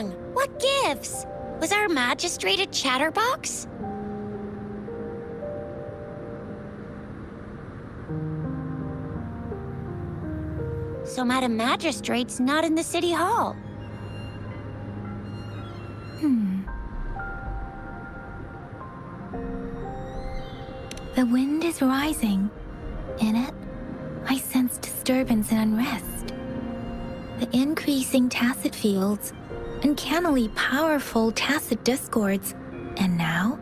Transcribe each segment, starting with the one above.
wrong? What gives? Was our magistrate a chatterbox? So Madam Magistrate's not in the city hall. The wind is rising. In it, I sense disturbance and unrest. The increasing tacit fields, uncannily powerful tacit discords, and now,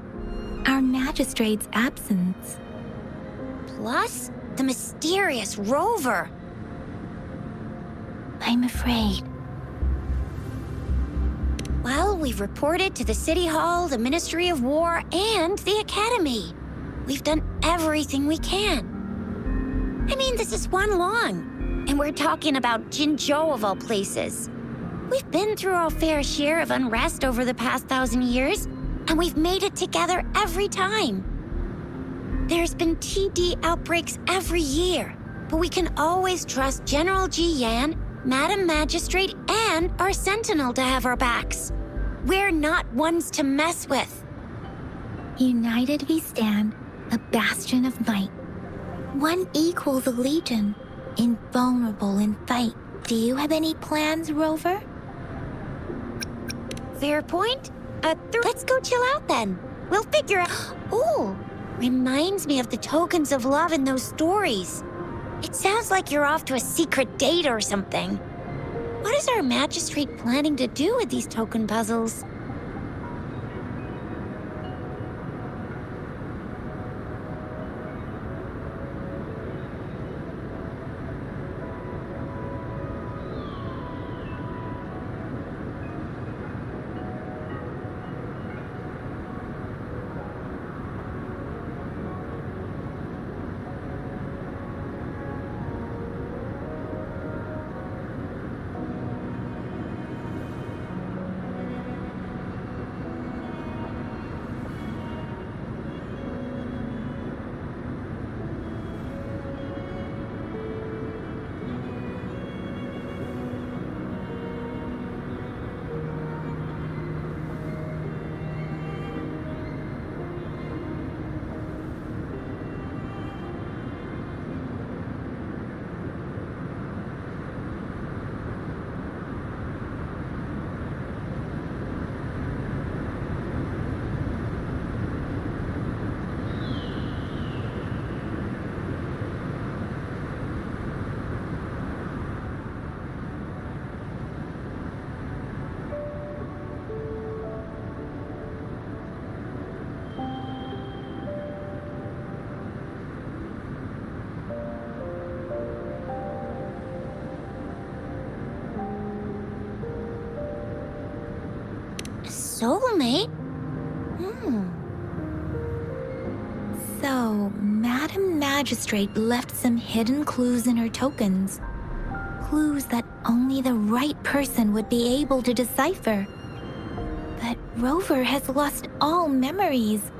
our magistrate's absence. Plus, the mysterious rover. I'm afraid. Well, we've reported to the City Hall, the Ministry of War, and the Academy. We've done everything we can. I mean, this is one long, and we're talking about Jinzhou of all places. We've been through our fair share of unrest over the past 1,000 years, and we've made it together every time. There's been TD outbreaks every year, but we can always trust General Ji Yan, Madam Magistrate, and our Sentinel to have our backs. We're not ones to mess with. United we stand, a bastion of might. One equals a legion, invulnerable in fight. Do you have any plans, Rover? Fair point. Let's go chill out then. We'll figure out... Ooh, reminds me of the tokens of love in those stories. It sounds like you're off to a secret date or something. What is our magistrate planning to do with these token puzzles? Soulmate? So, Madam Magistrate left some hidden clues in her tokens. Clues that only the right person would be able to decipher. But Rover has lost all memories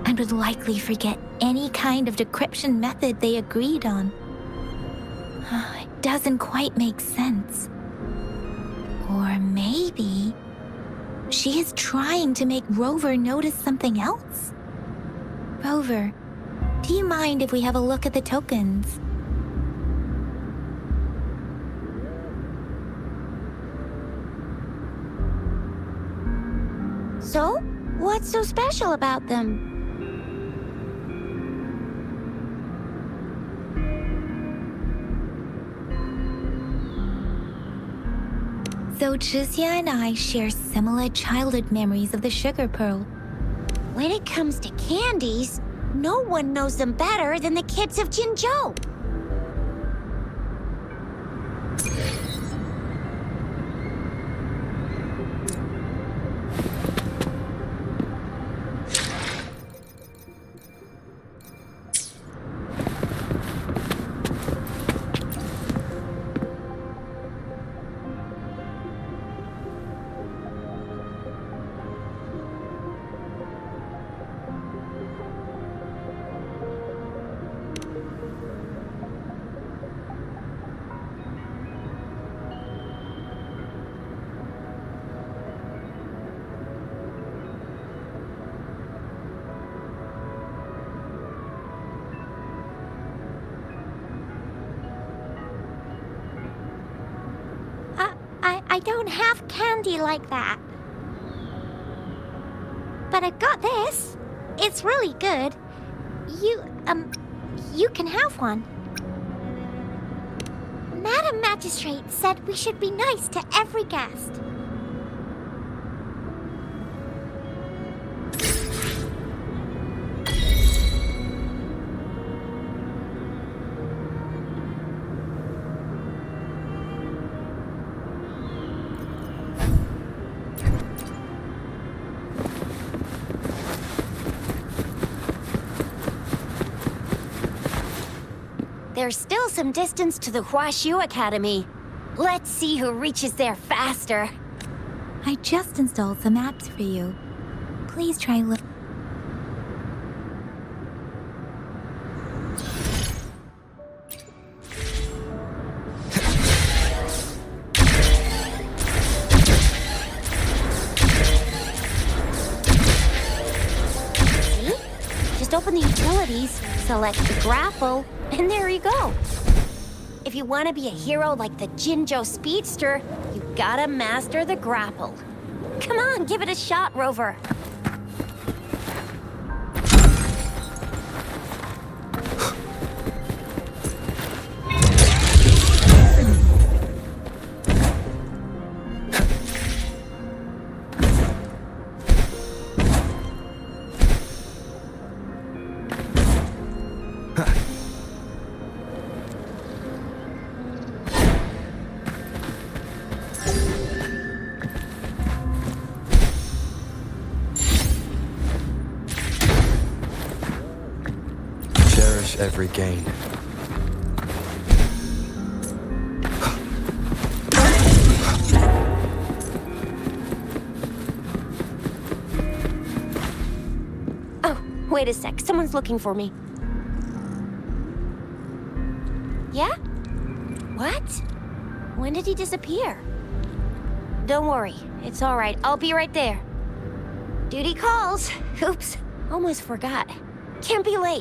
and would likely forget any kind of decryption method they agreed on. It doesn't quite make sense. Or maybe she is trying to make Rover notice something else? Rover, do you mind if we have a look at the tokens? So, what's so special about them? So Jizya and I share similar childhood memories of the sugar pearl. When it comes to candies, no one knows them better than the kids of Jinzhou. don't have candy like that. But I've got this. It's really good. You can have one. Madam Magistrate said we should be nice to every guest. There's still some distance to the Huashu Academy. Let's see who reaches there faster. I just installed some apps for you. Please try See? Just open the utilities, select the grapple, and there you go. If you want to be a hero like the Jinjo Speedster, you gotta master the grapple. Come on, give it a shot, Rover. Cherish every gain. Oh, wait a sec. Someone's looking for me. Yeah? What? When did he disappear? Don't worry. It's all right. I'll be right there. Duty calls. Oops. Almost forgot. Can't be late.